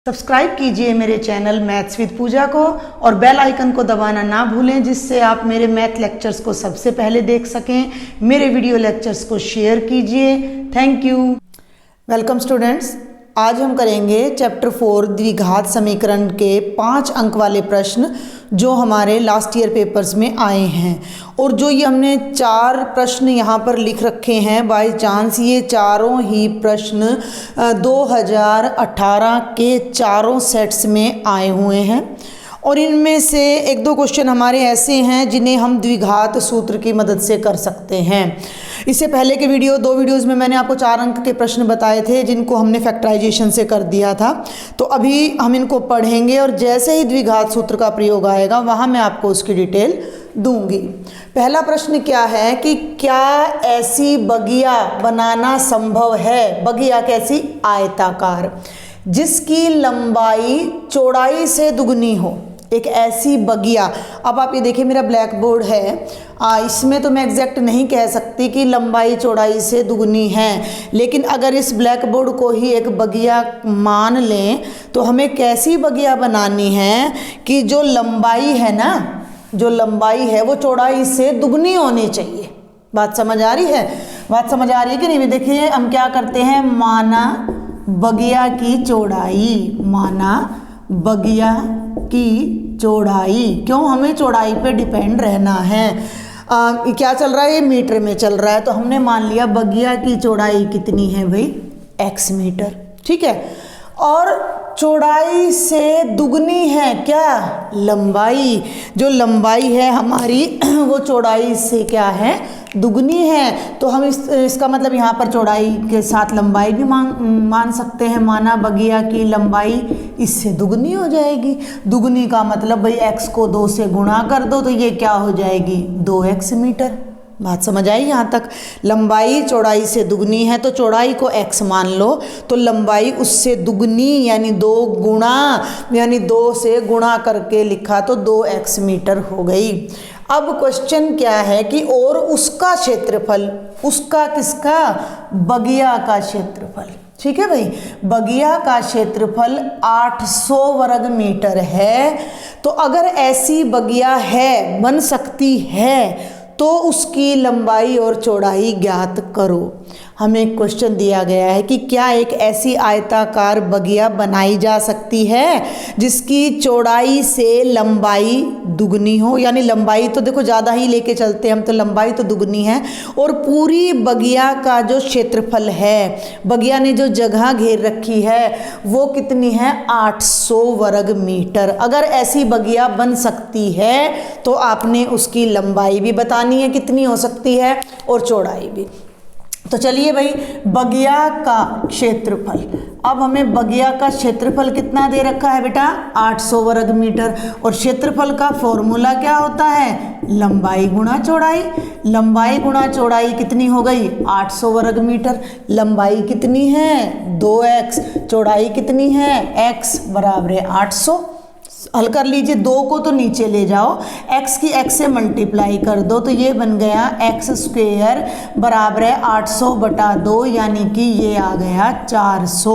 Subscribe कीजिए मेरे channel maths with पूजा को और बेल आइकन को दबाना ना भूलें, जिससे आप मेरे मैथ लेक्चर्स को सबसे पहले देख सकें। मेरे वीडियो लेक्चर्स को शेयर कीजिए। Thank you. वेलकम स्टूडेंट्स, आज हम करेंगे चैप्टर 4 द्विघात समीकरण के 5 अंक वाले प्रश्न जो हमारे लास्ट ईयर पेपर्स में आए हैं। और जो ये हमने 4 प्रश्न यहाँ पर लिख रखे हैं, बाय चांस ये चारों ही प्रश्न 2018 के चारों सेट्स में आए हुए हैं। और इनमें से 1-2 क्वेश्चन हमारे ऐसे हैं जिन्हें हम द्विघात सूत्र की मदद से कर सकते हैं। इससे पहले के 2 वीडियोज़ में मैंने आपको 4 अंक के प्रश्न बताए थे जिनको हमने फैक्टराइजेशन से कर दिया था। तो अभी हम इनको पढ़ेंगे और जैसे ही द्विघात सूत्र का प्रयोग आएगा वहाँ मैं आपको उसकी डिटेल दूंगी। पहला प्रश्न क्या है कि क्या ऐसी बगिया बनाना संभव है, बगिया कैसी, आयताकार, जिसकी लंबाई चौड़ाई से दुगनी हो। एक ऐसी बगिया। अब आप ये देखिए, मेरा ब्लैक बोर्ड है, इसमें तो मैं एग्जैक्ट नहीं कह सकती कि लंबाई चौड़ाई से दुगनी है, लेकिन अगर इस ब्लैक बोर्ड को ही एक बगिया मान लें तो हमें कैसी बगिया बनानी है कि जो लंबाई है ना, जो लंबाई है वो चौड़ाई से दुगनी होनी चाहिए। बात समझ आ रही है? बात समझ आ रही है कि नहीं? देखिए हम क्या करते हैं, माना बगिया की चौड़ाई, माना बगिया की चौड़ाई। क्यों हमें चौड़ाई पे डिपेंड रहना है? क्या चल रहा है, ये मीटर में चल रहा है, तो हमने मान लिया बगिया की चौड़ाई कितनी है भाई, x मीटर। ठीक है, और चौड़ाई से दुगनी है क्या, लंबाई। जो लंबाई है हमारी वो चौड़ाई से क्या है, दुगनी है। तो हम इसका मतलब यहाँ पर चौड़ाई के साथ लंबाई भी मान सकते हैं। माना बगिया की लंबाई इससे दुगनी हो जाएगी। दुगनी का मतलब भाई x को 2 से गुणा कर दो तो ये क्या हो जाएगी, 2x मीटर। बात समझ आई यहाँ तक? लंबाई चौड़ाई से दुगनी है तो चौड़ाई को x मान लो, तो लंबाई उससे दुगनी यानी 2 गुणा, यानी 2 से गुणा करके लिखा तो 2x मीटर हो गई। अब क्वेश्चन क्या है कि और उसका क्षेत्रफल, उसका किसका, बगिया का क्षेत्रफल। ठीक है भाई, बगिया का क्षेत्रफल 800 वर्ग मीटर है। तो अगर ऐसी बगिया है, बन सकती है, तो उसकी लंबाई और चौड़ाई ज्ञात करो। हमें एक क्वेश्चन दिया गया है कि क्या एक ऐसी आयताकार बगिया बनाई जा सकती है जिसकी चौड़ाई से लंबाई दुगनी हो। यानी लंबाई तो देखो ज़्यादा ही लेके चलते हैं हम, तो लंबाई तो दुगनी है, और पूरी बगिया का जो क्षेत्रफल है, बगिया ने जो जगह घेर रखी है वो कितनी है, 800 वर्ग मीटर। अगर ऐसी बगिया बन सकती है तो आपने उसकी लंबाई भी बतानी है कितनी हो सकती है, और चौड़ाई भी। तो चलिए भाई, बगिया का क्षेत्रफल। अब हमें बगिया का क्षेत्रफल कितना दे रखा है बेटा, 800 वर्ग मीटर। और क्षेत्रफल का फॉर्मूला क्या होता है, लंबाई गुणा चौड़ाई। लंबाई गुणा चौड़ाई कितनी हो गई, 800 वर्ग मीटर। लंबाई कितनी है, 2x, चौड़ाई कितनी है, x बराबर है 800। हल कर लीजिए, 2 को तो नीचे ले जाओ, x की x से मल्टीप्लाई कर दो तो ये बन गया x स्क्वेयर बराबर है 800 बटा 2, यानी कि ये आ गया 400।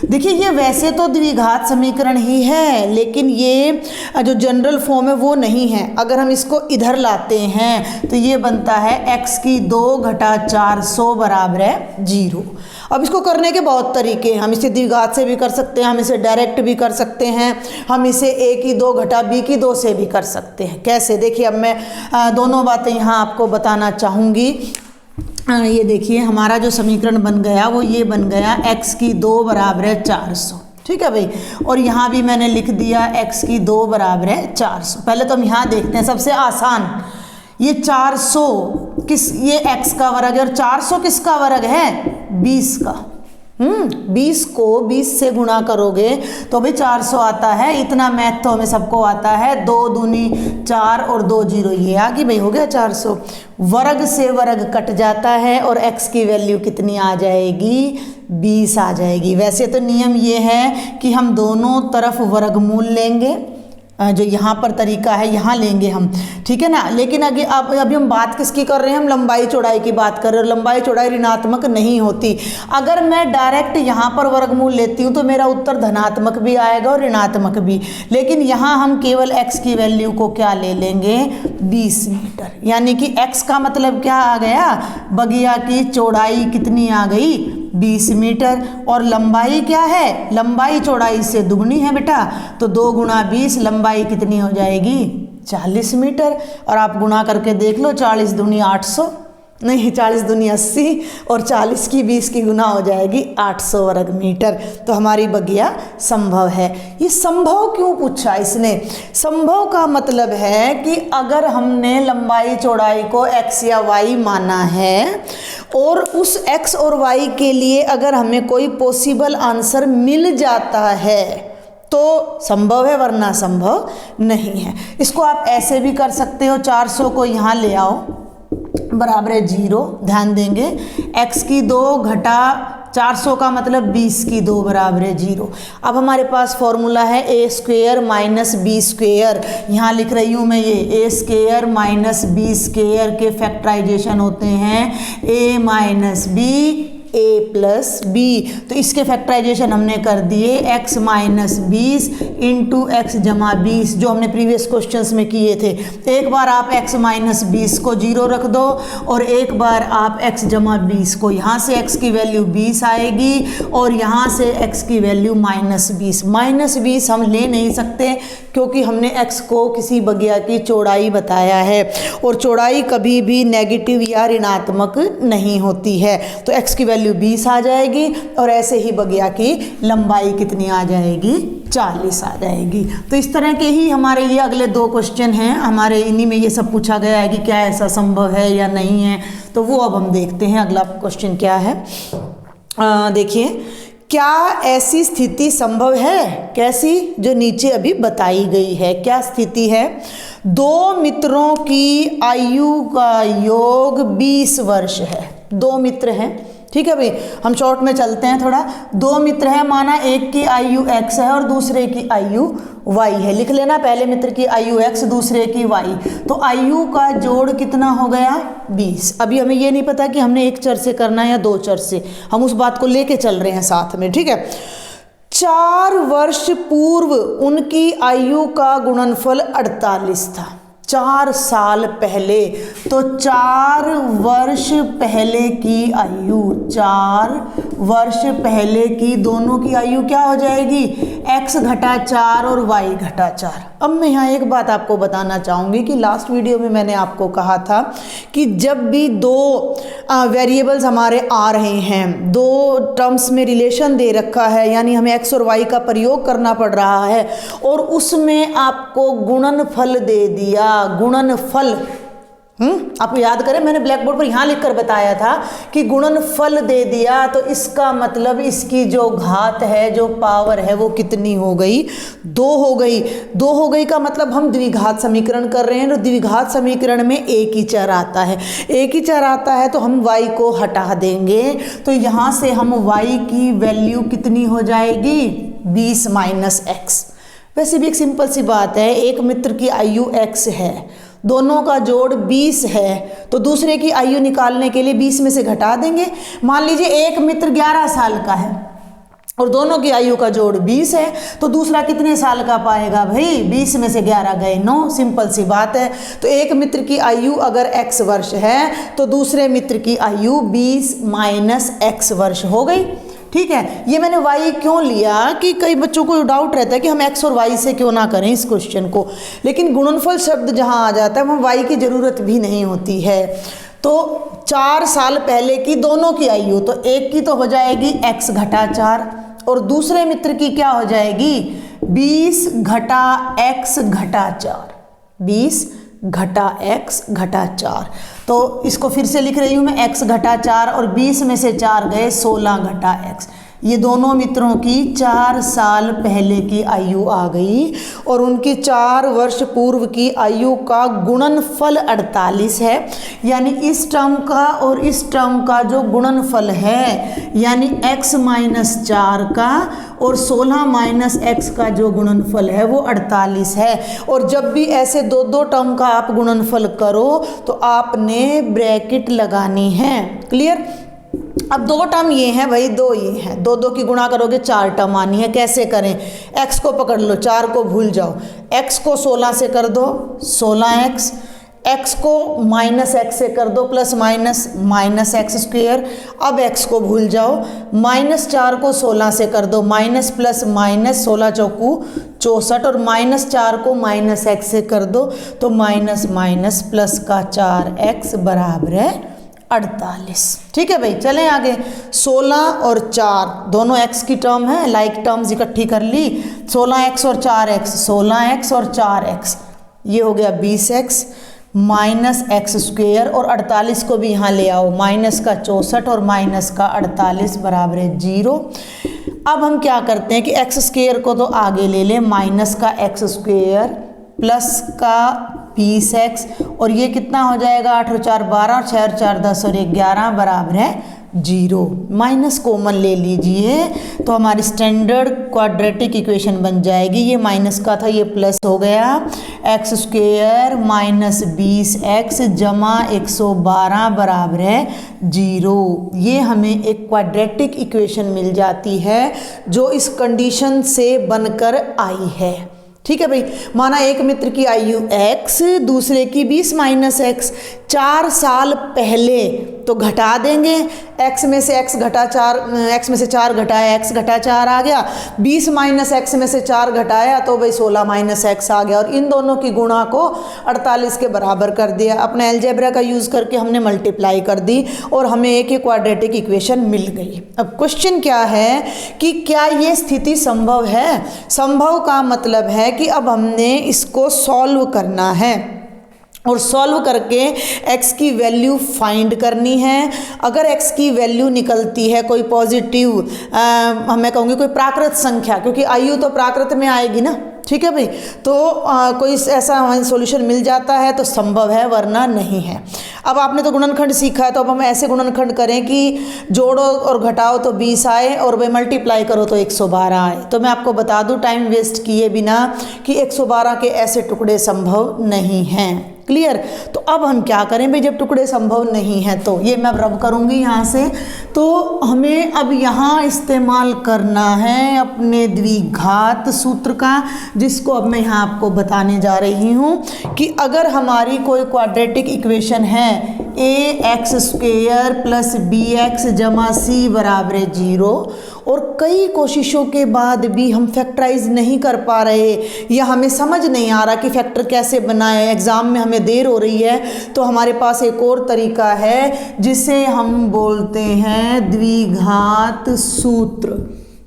देखिए ये वैसे तो द्विघात समीकरण ही है, लेकिन ये जो जनरल फॉर्म है वो नहीं है। अगर हम इसको इधर लाते हैं तो ये बनता है x की 2 घटा 400 बराबर है 0। अब इसको करने के बहुत तरीके हैं। हम इसे द्विघात से भी कर सकते हैं, हम इसे डायरेक्ट भी कर सकते हैं, हम इसे a की 2 घटा b की 2 से भी कर सकते हैं। कैसे, देखिए अब मैं दोनों बातें यहाँ आपको बताना चाहूँगी। ये देखिए हमारा जो समीकरण बन गया वो ये बन गया, x की 2 बराबर है 400। ठीक है भाई, और यहाँ भी मैंने लिख दिया x की 2 बराबर है 400। पहले तो हम यहाँ देखते हैं, सबसे आसान, ये 400 किस, ये x का वर्ग है, और 400 किसका वर्ग है, 20 का। 20 को 20 से गुणा करोगे तो भाई 400 आता है। इतना मैथ तो हमें सबको आता है, 2 दूनी 4 और 2 0, ये आ गई भाई, हो गया 400। वर्ग से वर्ग कट जाता है और x की वैल्यू कितनी आ जाएगी, 20 आ जाएगी। वैसे तो नियम ये है कि हम दोनों तरफ वर्गमूल लेंगे, जो यहाँ पर तरीका है यहाँ लेंगे हम, ठीक है ना। लेकिन अभी हम बात किसकी कर रहे हैं, हम लंबाई चौड़ाई की बात कर रहे हैं। लंबाई चौड़ाई ऋणात्मक नहीं होती। अगर मैं डायरेक्ट यहाँ पर वर्गमूल लेती हूँ तो मेरा उत्तर धनात्मक भी आएगा और ऋणात्मक भी, लेकिन यहाँ हम केवल x की वैल्यू को क्या ले लेंगे, 20 मीटर। यानी कि x का मतलब क्या आ गया, बगिया की चौड़ाई कितनी आ गई, 20 मीटर। और लंबाई क्या है, लंबाई चौड़ाई से दुगनी है बेटा, तो 2 गुणा 20, लंबाई कितनी हो जाएगी, 40 मीटर। और आप गुणा करके देख लो, 40 दूनी 800, नहीं 40 दूनी 80, और 40 की 20 की गुना हो जाएगी 800 वर्ग मीटर। तो हमारी बगिया संभव है। ये संभव क्यों पूछा इसने, संभव का मतलब है कि अगर हमने लंबाई चौड़ाई को x या y माना है और उस x और y के लिए अगर हमें कोई पॉसिबल आंसर मिल जाता है तो संभव है, वरना संभव नहीं है। इसको आप ऐसे भी कर सकते हो, 400 को यहाँ ले आओ, बराबर है 0, ध्यान देंगे x की 2 घटा 400 का मतलब 20 की 2 बराबर है 0। अब हमारे पास फॉर्मूला है a square minus B square, यहाँ लिख रही हूँ मैं ये a square minus B square के फैक्टराइजेशन होते हैं a minus B a plus B. तो इसके फैक्टराइजेशन हमने कर दिए, x माइनस 20 इंटू एक्स जमा 20, जो हमने प्रीवियस क्वेश्चंस में किए थे। एक बार आप x माइनस 20 को 0 रख दो और एक बार आप x जमा 20 को, यहाँ से x की वैल्यू 20 आएगी और यहाँ से x की वैल्यू माइनस 20। माइनस 20 हम ले नहीं सकते क्योंकि हमने x को किसी बगिया की चौड़ाई बताया है और चौड़ाई कभी भी नेगेटिव या ऋणात्मक नहीं होती है। तो x की वैल्यू 20 आ जाएगी और ऐसे ही बगिया की लंबाई कितनी आ जाएगी, 40 आ जाएगी। तो इस तरह के ही हमारे ये अगले 2 क्वेश्चन हैं, हमारे इन्हीं में ये सब पूछा गया है कि क्या ऐसा संभव है या नहीं है। तो वो अब हम देखते हैं अगला क्वेश्चन क्या है। देखिए, क्या ऐसी स्थिति संभव है, कैसी, जो नीचे अभी बताई गई है। क्या स्थिति है, 2 मित्रों की आयु का योग 20 वर्ष है। 2 मित्र हैं, ठीक है भाई, हम शॉर्ट में चलते हैं थोड़ा। 2 मित्र हैं, माना एक की आयु x है और दूसरे की आयु y है। लिख लेना, पहले मित्र की आयु x, दूसरे की y। तो आयु का जोड़ कितना हो गया, 20। अभी हमें ये नहीं पता कि हमने 1 चर से करना है या 2 चर से, हम उस बात को लेके चल रहे हैं साथ में, ठीक है। 4 वर्ष पूर्व उनकी आयु का गुणनफल 48 था। 4 साल पहले, तो 4 वर्ष पहले की आयु, 4 वर्ष पहले की दोनों की आयु क्या हो जाएगी, x घटा 4 और y घटा 4। अब मैं यहाँ एक बात आपको बताना चाहूँगी कि लास्ट वीडियो में मैंने आपको कहा था कि जब भी 2 वेरिएबल्स हमारे आ रहे हैं, 2 टर्म्स में रिलेशन दे रखा है, यानी हमें x और y का प्रयोग करना पड़ रहा है और उसमें आपको गुणनफल दे दिया, गुणनफल, आपको याद करें मैंने ब्लैक बोर्ड पर यहाँ लिखकर बताया था कि गुणनफल दे दिया, तो इसका मतलब इसकी जो घात है, जो पावर है, वो कितनी हो गई, 2 हो गई। 2 हो गई का मतलब हम द्विघात समीकरण कर रहे हैं, तो द्विघात समीकरण में एक ही चर आता है, एक ही चर आता है, तो हम y को हटा देंगे। तो यहाँ से हम y की वैल्यू कितनी हो जाएगी, 20 माइनस x। वैसे भी एक सिंपल सी बात है, एक मित्र की आयु x है, दोनों का जोड़ 20 है, तो दूसरे की आयु निकालने के लिए 20 में से घटा देंगे। मान लीजिए एक मित्र 11 साल का है और दोनों की आयु का जोड़ 20 है, तो दूसरा कितने साल का पाएगा भाई, 20 में से 11 गए 9, सिंपल सी बात है। तो एक मित्र की आयु अगर x वर्ष है तो दूसरे मित्र की आयु 20 माइनस x वर्ष हो गई, ठीक है। ये मैंने y क्यों लिया कि कई बच्चों को डाउट रहता है कि हम x और y से क्यों ना करें इस क्वेश्चन को, लेकिन गुणनफल शब्द जहाँ आ जाता है वहाँ y की ज़रूरत भी नहीं होती है। तो 4 साल पहले की दोनों की आयु, तो एक की तो हो जाएगी x घटा 4 और दूसरे मित्र की क्या हो जाएगी, 20 घटा x घटा 4, 20 घटा x घटा 4। तो इसको फिर से लिख रही हूँ मैं, x घटा 4 और 20 में से 4 गए 16 घटा x। ये दोनों मित्रों की 4 साल पहले की आयु आ गई और उनकी 4 वर्ष पूर्व की आयु का गुणनफल 48 है। यानी इस टर्म का और इस टर्म का जो गुणनफल है यानी x माइनस 4 का और 16 माइनस x का जो गुणनफल है वो 48 है। और जब भी ऐसे दो दो टर्म का आप गुणनफल करो तो आपने ब्रैकेट लगानी है। क्लियर। अब 2 टर्म ये हैं भाई, 2 ये हैं, 2 की गुणा करोगे 4 टर्म आनी है। कैसे करें? x को पकड़ लो, 4 को भूल जाओ, x को 16 से कर दो 16x, x को माइनस x से कर दो प्लस माइनस x स्क्वेयर। अब x को भूल जाओ, -4 को 16 से कर दो माइनस प्लस माइनस 16 चौकू 64 और -4 को -x से कर दो तो माइनस प्लस का 4x बराबर है 48। ठीक है भाई, चलें आगे। 16 और 4 दोनों x की टर्म है, लाइक टर्म्स इकट्ठी कर ली। 16x और 4x, 16x और 4x, ये हो गया 20x माइनस x स्क्वेयर और 48 को भी यहाँ ले आओ, माइनस का 64 और माइनस का 48 बराबर है 0। अब हम क्या करते हैं कि x स्क्वेयर को तो आगे ले लें, माइनस का x स्क्वेयर प्लस का 20x और ये कितना हो जाएगा 8 और 4 12 और 6 और 4 10 और 1 11 बराबर है 0। माइनस कॉमन ले लीजिए तो हमारी स्टैंडर्ड क्वाड्रेटिक इक्वेशन बन जाएगी। ये माइनस का था, ये प्लस हो गया, x स्क्वेयर माइनस 20x जमा 112 बराबर है 0। ये हमें एक क्वाड्रेटिक इक्वेशन मिल जाती है जो इस कंडीशन से बनकर आई है। ठीक है भाई, माना एक मित्र की आयु x, दूसरे की 20 माइनस x, 4 साल पहले तो घटा देंगे, x में से x घटा 4, x में से 4 घटाया x घटा 4 आ गया, 20 माइनस x में से 4 घटाया तो भाई 16 माइनस x आ गया और इन दोनों की गुणा को 48 के बराबर कर दिया। अपने अलजेब्रा का यूज़ करके हमने मल्टीप्लाई कर दी और हमें एक ही क्वाड्रेटिक इक्वेशन मिल गई। अब क्वेश्चन क्या है कि क्या ये स्थिति संभव है? संभव का मतलब है कि अब हमने इसको सॉल्व करना है और सॉल्व करके x की वैल्यू फाइंड करनी है। अगर x की वैल्यू निकलती है कोई पॉजिटिव, मैं कहूँगी कोई प्राकृत संख्या, क्योंकि आयु तो प्राकृत में आएगी ना। ठीक है भाई, तो कोई ऐसा हमें सॉल्यूशन मिल जाता है तो संभव है, वरना नहीं है। अब आपने तो गुणनखंड सीखा है तो अब हम ऐसे गुणनखंड करें कि जोड़ो और घटाओ तो 20 आए और भाई मल्टीप्लाई करो तो 112 आए। तो मैं आपको बता दूं टाइम वेस्ट किए बिना कि 112 के ऐसे टुकड़े संभव नहीं हैं। क्लियर। तो अब हम क्या करें भाई, जब टुकड़े संभव नहीं है तो ये मैं रब करूँगी यहाँ से, तो हमें अब यहाँ इस्तेमाल करना है अपने द्विघात सूत्र का, जिसको अब मैं यहाँ आपको बताने जा रही हूँ कि अगर हमारी कोई क्वाड्रेटिक इक्वेशन है ax स्क्वेयर प्लस bx जमा c बराबर 0 और कई कोशिशों के बाद भी हम फैक्टराइज नहीं कर पा रहे या हमें समझ नहीं आ रहा कि फैक्टर कैसे बनाए, एग्ज़ाम में हमें देर हो रही है, तो हमारे पास एक और तरीका है जिसे हम बोलते हैं द्विघात सूत्र।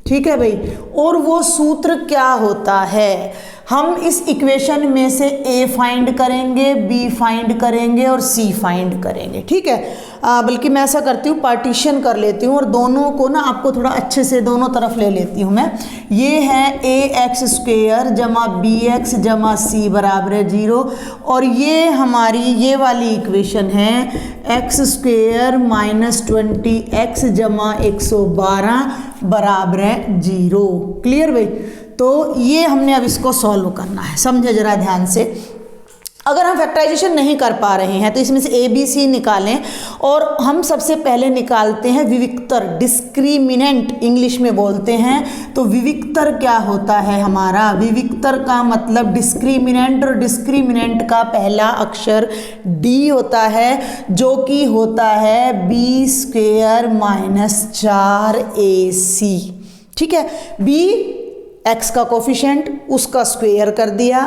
ठीक है भाई, और वो सूत्र क्या होता है? हम इस इक्वेशन में से a फाइंड करेंगे, b फाइंड करेंगे और c फाइंड करेंगे। ठीक है, बल्कि मैं ऐसा करती हूँ, पार्टीशन कर लेती हूँ और दोनों को ना आपको थोड़ा अच्छे से दोनों तरफ ले लेती हूँ मैं। ये है ax स्क्वेयर जमा bx जमा c बराबर 0 और ये हमारी ये वाली इक्वेशन है x स्क्वेयर माइनस 20x जमा 112 बराबर है 0। क्लियर भाई? तो ये हमने अब इसको सॉल्व करना है, समझे जरा ध्यान से। अगर हम फैक्टराइजेशन नहीं कर पा रहे हैं तो इसमें से a b c निकालें और हम सबसे पहले निकालते हैं विविक्तर, डिस्क्रिमिनेंट इंग्लिश में बोलते हैं। तो विविक्तर क्या होता है हमारा? विविक्तर का मतलब डिस्क्रिमिनेंट, और डिस्क्रिमिनेंट का पहला अक्षर d होता है जो कि होता है b स्क्वेयर माइनस 4ac। ठीक है, b x का कोफिशेंट, उसका स्क्वेयर कर दिया,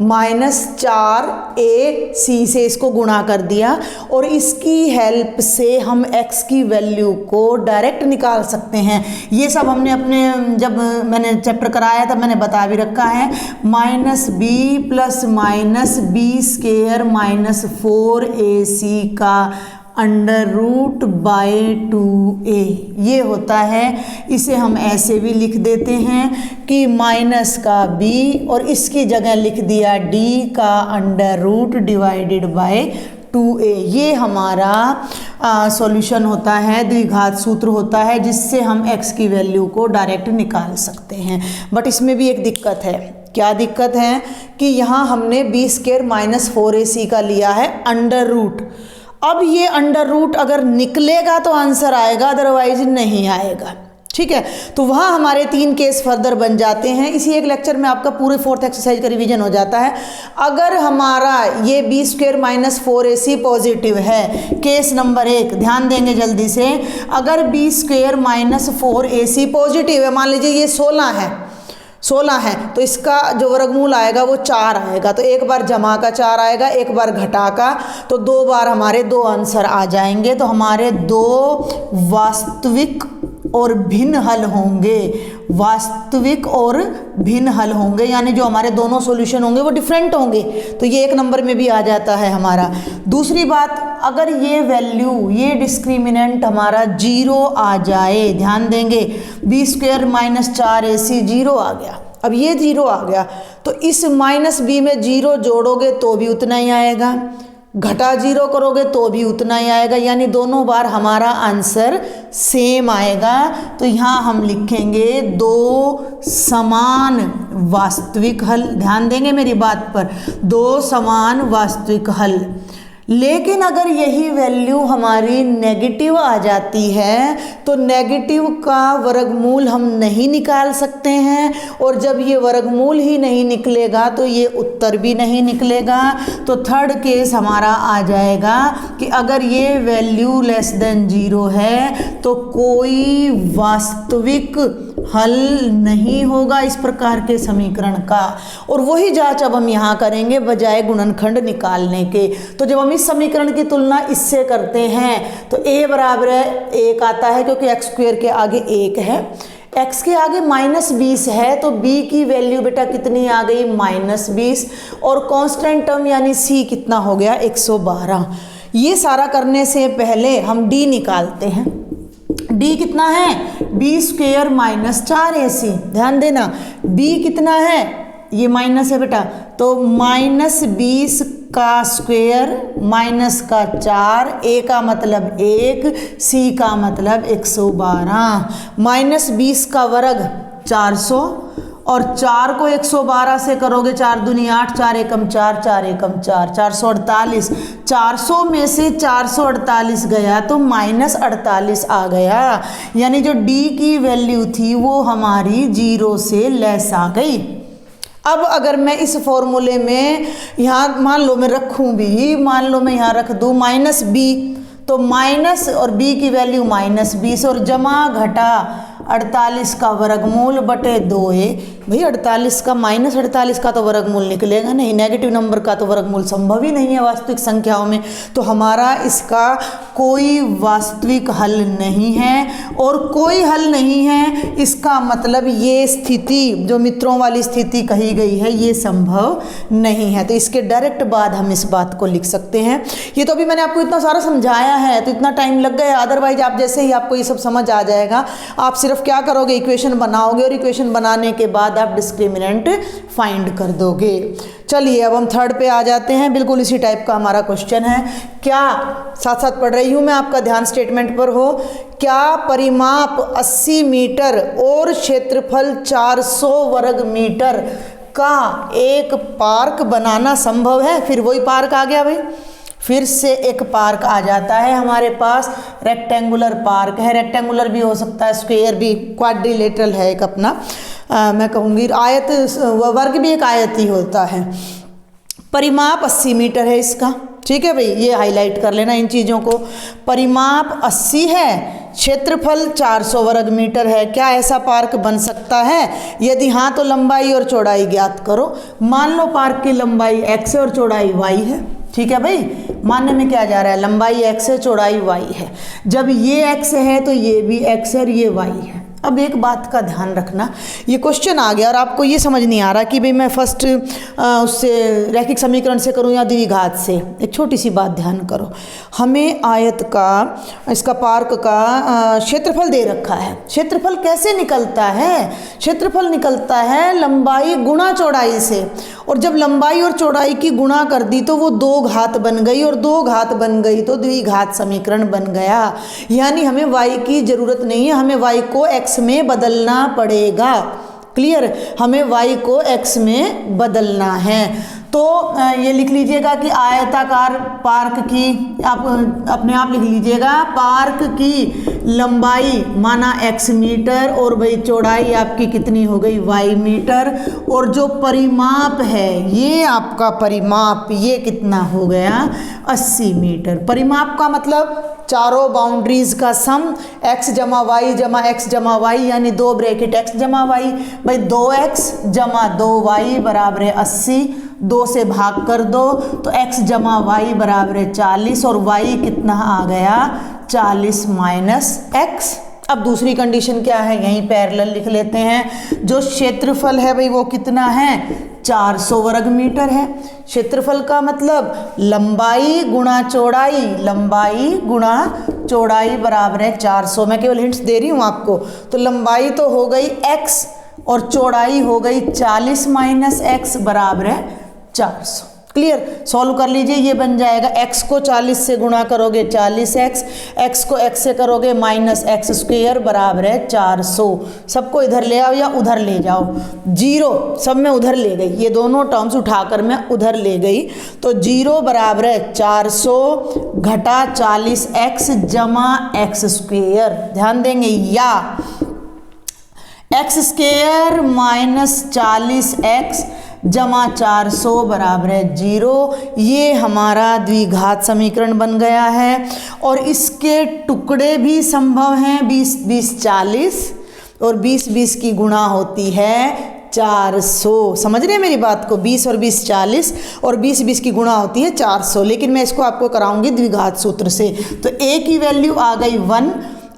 माइनस 4ac से इसको गुणा कर दिया और इसकी हेल्प से हम x की वैल्यू को डायरेक्ट निकाल सकते हैं। ये सब हमने अपने जब मैंने चैप्टर कराया तब मैंने बता भी रखा है। Minus b plus minus b square minus 4ac का √/2a ये होता है। इसे हम ऐसे भी लिख देते हैं कि माइनस का b और इसकी जगह लिख दिया d का √/2a। ये हमारा सॉल्यूशन होता है, द्विघात सूत्र होता है, जिससे हम x की वैल्यू को डायरेक्ट निकाल सकते हैं। बट इसमें भी एक दिक्कत है। क्या दिक्कत है कि यहाँ हमने b² - 4ac का लिया है अंडर रूट। अब ये अंडर रूट अगर निकलेगा तो आंसर आएगा, अदरवाइज नहीं आएगा। ठीक है, तो वहाँ हमारे 3 केस फर्दर बन जाते हैं। इसी एक लेक्चर में आपका पूरे 4th एक्सरसाइज का रिवीजन हो जाता है। अगर हमारा ये b² - 4ac पॉजिटिव है, केस नंबर 1 ध्यान देंगे जल्दी से। अगर b² - 4ac पॉजिटिव है, मान लीजिए ये 16 है तो इसका जो वर्गमूल आएगा वो 4 आएगा। तो एक बार जमा का 4 आएगा, एक बार घटा का, तो 2 बार हमारे 2 आंसर आ जाएंगे। तो हमारे 2 वास्तविक और भिन्न हल होंगे, वास्तविक और भिन्न हल होंगे, यानी जो हमारे दोनों सॉल्यूशन होंगे वो डिफरेंट होंगे। तो ये 1 नंबर में भी आ जाता है हमारा। दूसरी बात, अगर ये वैल्यू, ये डिस्क्रिमिनेंट हमारा 0 आ जाए, ध्यान देंगे b² - 4ac 0 आ गया। अब ये 0 आ गया तो इस -b में 0 जोड़ोगे तो भी उतना ही आएगा, घटा 0 करोगे तो भी उतना ही आएगा, यानी दोनों बार हमारा आंसर सेम आएगा। तो यहाँ हम लिखेंगे 2 समान वास्तविक हल। ध्यान देंगे मेरी बात पर, 2 समान वास्तविक हल। लेकिन अगर यही वैल्यू हमारी नेगेटिव आ जाती है तो नेगेटिव का वर्गमूल हम नहीं निकाल सकते हैं, और जब ये वर्गमूल ही नहीं निकलेगा तो ये उत्तर भी नहीं निकलेगा। तो 3rd केस हमारा आ जाएगा कि अगर ये वैल्यू <0 है तो कोई वास्तविक हल नहीं होगा इस प्रकार के समीकरण का। और वही जांच अब हम यहाँ करेंगे बजाय गुणनखंड निकालने के। तो जब हम इस समीकरण की तुलना इससे करते हैं तो a बराबर 1 आता है, क्योंकि x² के आगे 1 है, x के आगे -20 है, तो b की वैल्यू बेटा कितनी आ गई, -20, और कांस्टेंट टर्म यानी c कितना हो गया, 112। ये सारा करने से पहले हम d निकालते हैं। d कितना है, b² - 4ac। ध्यान देना b कितना है, ये माइनस है बेटा, तो -20 का स्क्वायर माइनस का 4, a का मतलब 1, c का मतलब 112, -20 का वर्ग 400, और 4 को 112 से करोगे 4 दूनी 8, 4 एकम 4, 4 एकम 4, 448। 400 में से 448 गया तो -48 आ गया, यानी जो d की वैल्यू थी वो हमारी 0 से लेस आ गई। अब अगर मैं इस फॉर्मूले में यहाँ मान लो मैं रखूँ भी, मान लो मैं यहाँ रख दूँ -b, तो माइनस और b की वैल्यू -20 और जमा घटा 48 का वर्गमूल बटे 2a। भाई 48 का -48 का तो वर्गमूल निकलेगा नहीं, नेगेटिव नंबर का तो वर्गमूल संभव ही नहीं है वास्तविक संख्याओं में। तो हमारा इसका कोई वास्तविक हल नहीं है, और कोई हल नहीं है इसका मतलब ये स्थिति जो मित्रों वाली स्थिति कही गई है ये संभव नहीं है। तो इसके डायरेक्ट बाद हम इस बात को लिख सकते हैं। ये तो अभी मैंने आपको इतना सारा समझाया है तो इतना टाइम लग गया, अदरवाइज आप जैसे ही आपको ये सब समझ आ जाएगा, आप सिर्फ क्या करोगे, इक्वेशन बनाओगे, और इक्वेशन बनाने के बाद आप डिस्क्रिमिनेंट फाइंड कर दोगे। चलिए अब हम 3rd पे आ जाते हैं। बिल्कुल इसी टाइप का हमारा क्वेश्चन है। क्या, साथ साथ पढ़ रही हूँ मैं, आपका ध्यान स्टेटमेंट पर हो। क्या परिमाप 80 मीटर और क्षेत्रफल 400 वर्ग मीटर का एक पार्क बनाना संभव है? फिर वही पार्क आ गया भाई, फिर से एक पार्क आ जाता है हमारे पास। रेक्टेंगुलर पार्क है, रेक्टेंगुलर भी हो सकता है, स्क्वायर भी, क्वाड्रिलेटरल है एक अपना, मैं कहूँगी आयत, वर्ग भी एक आयत ही होता है। परिमाप 80 मीटर है इसका, ठीक है भाई, ये हाईलाइट कर लेना इन चीज़ों को। परिमाप 80 है, क्षेत्रफल 400 वर्ग मीटर है। क्या ऐसा पार्क बन सकता है? यदि हाँ तो लंबाई और चौड़ाई ज्ञात करो। मान लो पार्क की लंबाई x है और चौड़ाई y है, ठीक है भाई, मानने में क्या जा रहा है, लंबाई x है, चौड़ाई y है। जब ये x है तो ये भी x है और ये y है। अब एक बात का ध्यान रखना, ये क्वेश्चन आ गया और आपको ये समझ नहीं आ रहा कि भाई मैं फर्स्ट उससे रैखिक समीकरण से करूं या द्विघात से। एक छोटी सी बात ध्यान करो, हमें आयत का, इसका पार्क का क्षेत्रफल दे रखा है। क्षेत्रफल कैसे निकलता है? क्षेत्रफल निकलता है लंबाई गुणा चौड़ाई से, और जब लंबाई और चौड़ाई की गुणा कर दी तो वो 2 घात बन गई, और 2 घात बन गई तो द्विघात समीकरण बन गया। यानी हमें y की ज़रूरत नहीं है, हमें y को x में बदलना पड़ेगा। क्लियर? हमें y को x में बदलना है। तो ये लिख लीजिएगा कि आयताकार पार्क की, आप अपने आप लिख लीजिएगा, पार्क की लंबाई माना x मीटर और भाई चौड़ाई आपकी कितनी हो गई y मीटर, और जो परिमाप है ये आपका परिमाप ये कितना हो गया 80 मीटर। परिमाप का मतलब चारों बाउंड्रीज का सम x जमा वाई जमा x जमा वाई, यानी 2 ब्रैकेट x जमा वाई, भाई 2x जमा 2y बराबर है 80, 2 से भाग कर दो तो x जमा वाई बराबर है 40, और y कितना आ गया 40 माइनस x। अब दूसरी कंडीशन क्या है, यहीं पैरेलल लिख लेते हैं। जो क्षेत्रफल है भाई वो कितना है 400 वर्ग मीटर है। क्षेत्रफल का मतलब लंबाई गुणा चौड़ाई, लंबाई गुणा चौड़ाई बराबर है 400। मैं केवल हिंट्स दे रही हूँ आपको। तो लंबाई तो हो गई x और चौड़ाई हो गई 40 माइनस x बराबर है 400। क्लियर? सॉल्व कर लीजिए, ये बन जाएगा x को 40 से गुणा करोगे 40x, x को x से करोगे माइनस एक्स स्क्वेयर बराबर है 400। सबको इधर ले आओ या उधर ले जाओ, 0 सब में उधर ले गई, ये दोनों टर्म्स उठाकर मैं उधर ले गई, तो 0 बराबर है 400 घटा 40x जमा एक्स स्क्वेयर। ध्यान देंगे, या एक्स स्क्वेयर माइनस 40x जमा 400 बराबर है 0। ये हमारा द्विघात समीकरण बन गया है, और इसके टुकड़े भी संभव हैं। 20 20 40 और 20 20 की गुणा होती है 400। समझ रहे हैं मेरी बात को? 20 और 20 40 और 20 20 की गुणा होती है 400। लेकिन मैं इसको आपको कराऊंगी द्विघात सूत्र से। तो a की वैल्यू आ गई 1,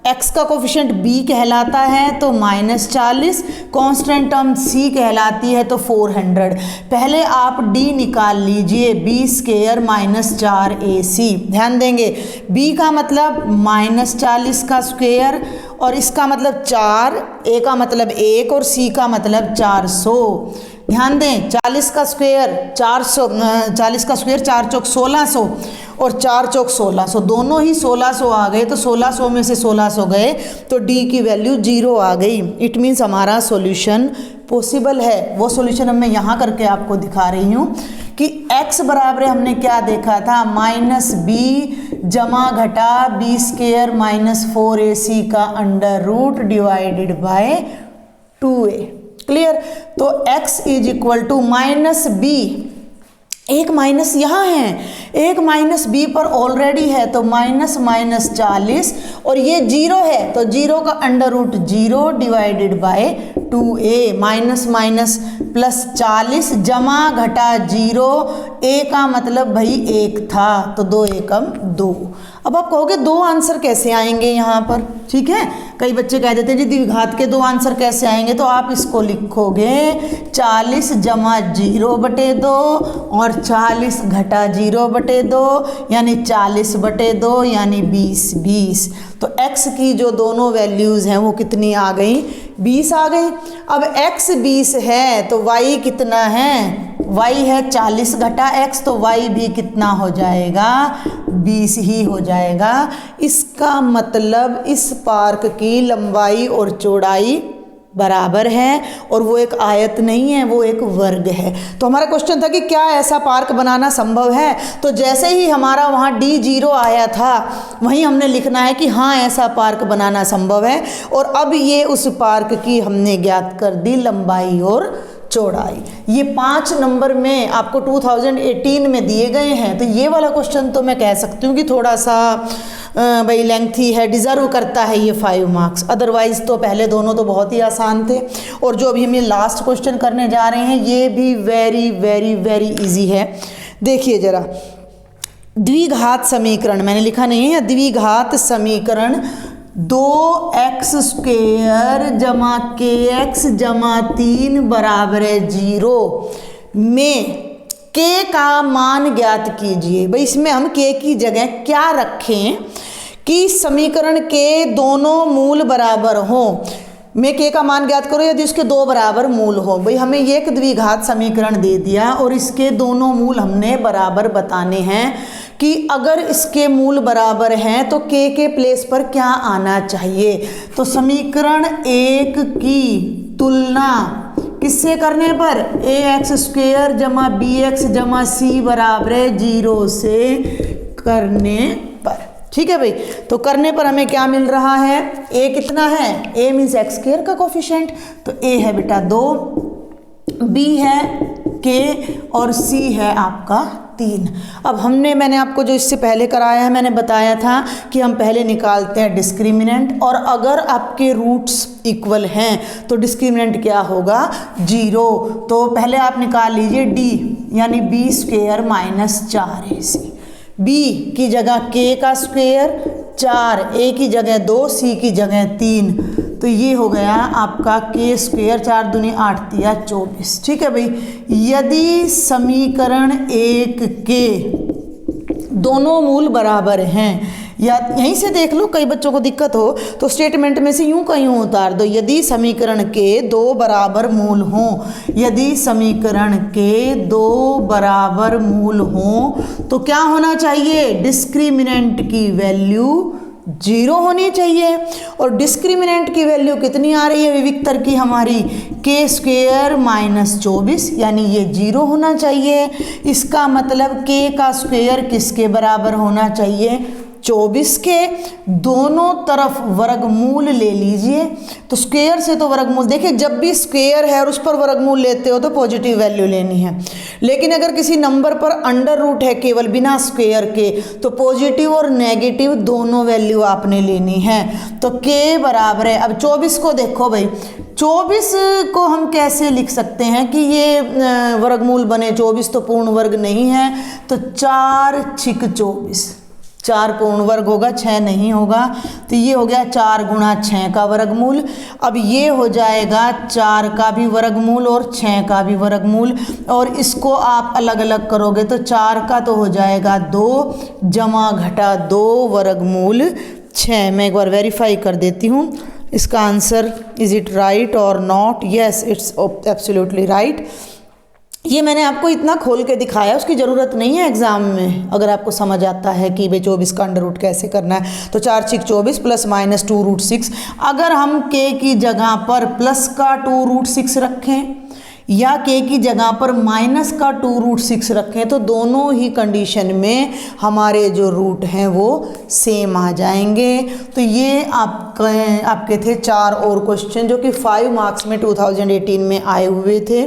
x का कोफिशिएंट b कहलाता है तो -40, कांस्टेंट टर्म c कहलाती है तो 400। पहले आप d निकाल लीजिए, b स्क्वायर माइनस 4ac। ध्यान देंगे, b का मतलब -40 का स्क्वायर, और इसका मतलब 4, a का मतलब 1 और c का मतलब 400। ध्यान दें, 40 का स्क्वायर 400, 40 का स्क्वायर 4 चौक 1600 और 4 चौक 1600, दोनों ही 1600 आ गए। तो 1600 में से 1600 गए तो d की वैल्यू 0 आ गई। इट मीन्स हमारा सॉल्यूशन पॉसिबल है। वो सॉल्यूशन मैं यहाँ करके आपको दिखा रही हूँ कि x बराबर हमने क्या देखा था, -b जमा घटा b स्क्वायर माइनस 4ac का under root divided by 2a। Clear? तो x is equal to -b, एक माइनस यहाँ है, एक माइनस b पर ऑलरेडी है तो -40, और ये 0 है तो 0 का under root 0 divided by 2a। Minus minus plus 40 जमा घटा 0, a का मतलब भाई 1 था तो 2 एकम 2। अब आप कहोगे 2 आंसर कैसे आएंगे यहाँ पर? ठीक है, कई बच्चे कह देते हैं जी द्विघात के 2 आंसर कैसे आएंगे, तो आप इसको लिखोगे 40 जमा 0 बटे 2 और 40 घटा 0 बटे 2 यानी 40 बटे 2 यानी 20 20। तो x की जो दोनों वैल्यूज़ हैं वो कितनी आ गई? 20 आ गई। अब x 20 है तो y कितना है? y है 40 घटा x, तो y भी कितना हो जाएगा? 20 ही हो जाएगा। इसका मतलब इस पार्क की लंबाई और चौड़ाई बराबर है, और वो एक आयत नहीं है, वो एक वर्ग है। तो हमारा क्वेश्चन था कि क्या ऐसा पार्क बनाना संभव है? तो जैसे ही हमारा वहाँ D0 आया था वहीं हमने लिखना है कि हाँ ऐसा पार्क बनाना संभव है। और अब ये उस पार्क की हमने ज्ञात कर दी लंबाई और चौड़ाई। ये 5 नंबर में आपको 2018 में दिए गए हैं। तो ये वाला क्वेश्चन तो मैं कह सकती हूँ कि थोड़ा सा भाई लेंथी है, डिज़र्व करता है ये 5 मार्क्स। अदरवाइज़ तो पहले दोनों तो बहुत ही आसान थे, और जो अभी हम ये लास्ट क्वेश्चन करने जा रहे हैं ये भी वेरी वेरी वेरी इजी है। देखिए ज़रा, द्विघात समीकरण मैंने लिखा नहीं है, द्विघात समीकरण 2x² जमा kx जमा 3 बराबर है 0 में k का मान ज्ञात कीजिए। भाई इसमें हम k की जगह क्या रखें कि समीकरण के दोनों मूल बराबर हों। मैं k का मान ज्ञात करो यदि उसके दो बराबर मूल हो। भाई हमें ये एक द्विघात समीकरण दे दिया और इसके दोनों मूल हमने बराबर बताने हैं कि अगर इसके मूल बराबर हैं तो k के प्लेस पर क्या आना चाहिए। तो समीकरण 1 की तुलना किससे करने पर, ax² जमा bx जमा c बराबर 0 से करने पर। ठीक है भाई, तो करने पर हमें क्या मिल रहा है, a कितना है, a मीन्स x² का कोफिशिएंट, तो a है बेटा 2, b है k और c है आपका 3। अब मैंने आपको जो इससे पहले कराया है, मैंने बताया था कि हम पहले निकालते हैं डिस्क्रिमिनेंट, और अगर आपके रूट्स इक्वल हैं तो डिस्क्रिमिनेंट क्या होगा, 0। तो पहले आप निकाल लीजिए d यानी b² माइनस 4ac। b की जगह k का स्क्वायर 4, a की जगह 2, c की जगह 3, तो ये हो गया आपका k², 4 दूनी 8 तिया 24। ठीक है भाई, यदि समीकरण 1 के दोनों मूल बराबर हैं, या यहीं से देख लो, कई बच्चों को दिक्कत हो तो स्टेटमेंट में से यूं का यूं उतार दो, यदि समीकरण के दो बराबर मूल हों, यदि समीकरण के दो बराबर मूल हों तो क्या होना चाहिए, डिस्क्रिमिनेंट की वैल्यू 0 होनी चाहिए। और डिस्क्रिमिनेंट की वैल्यू कितनी आ रही है विविक्तर की हमारी, k² माइनस 24, यानी ये 0 होना चाहिए। इसका मतलब k का स्क्वायर किसके बराबर होना चाहिए, 24 के। दोनों तरफ वर्गमूल ले लीजिए, तो स्क्वायर से तो वर्गमूल, देखिए जब भी स्क्वायर है और उस पर वर्गमूल लेते हो तो पॉजिटिव वैल्यू लेनी है, लेकिन अगर किसी नंबर पर अंडर रूट है केवल बिना स्क्वायर के तो पॉजिटिव और नेगेटिव दोनों वैल्यू आपने लेनी है। तो k बराबर है, अब 24 को देखो भाई, 24 को हम कैसे लिख सकते हैं कि ये वर्गमूल बने, 24 तो पूर्ण वर्ग नहीं है, तो 4 छिक 24, 4 पूर्ण वर्ग होगा, 6 नहीं होगा, तो ये हो गया 4 गुणा 6 का वर्गमूल। अब ये हो जाएगा 4 का भी वर्गमूल और 6 का भी वर्गमूल, और इसको आप अलग अलग करोगे तो 4 का तो हो जाएगा 2 जमा घटा 2 वर्गमूल 6। मैं एक बार वेरीफाई कर देती हूँ इसका आंसर, इज इट राइट और not, yes it's absolutely right. ये मैंने आपको इतना खोल के दिखाया, उसकी ज़रूरत नहीं है एग्जाम में, अगर आपको समझ आता है कि भाई 24 का अंडर रूट कैसे करना है। तो 4 छिक 24 प्लस माइनस 2√6, अगर हम k की जगह पर प्लस का 2√6 रखें या k की जगह पर माइनस का 2√6 रखें तो दोनों ही कंडीशन में हमारे जो रूट हैं वो सेम आ जाएंगे। तो ये आपके थे 4 और क्वेश्चन जो कि 5 मार्क्स में 2018 में आए हुए थे।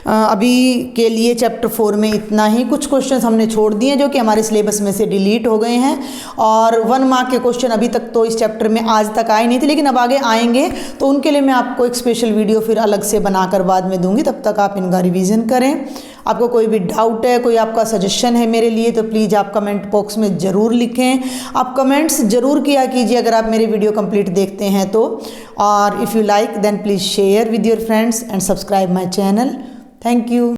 अभी के लिए चैप्टर 4 में इतना ही। कुछ क्वेश्चंस हमने छोड़ दिए जो कि हमारे सिलेबस में से डिलीट हो गए हैं, और 1 मार्क के क्वेश्चन अभी तक तो इस चैप्टर में आज तक आए नहीं थे, लेकिन अब आगे आएंगे, तो उनके लिए मैं आपको एक स्पेशल वीडियो फिर अलग से बनाकर बाद में दूंगी। तब तक आप इनका रिवीजन करें। आपको कोई भी डाउट है, कोई आपका सजेशन है मेरे लिए, तो प्लीज़ आप कमेंट बॉक्स में ज़रूर लिखें। आप कमेंट्स ज़रूर किया कीजिए अगर आप मेरे वीडियो कंप्लीट देखते हैं तो, और if you like then please share with your friends and subscribe my channel. Thank you.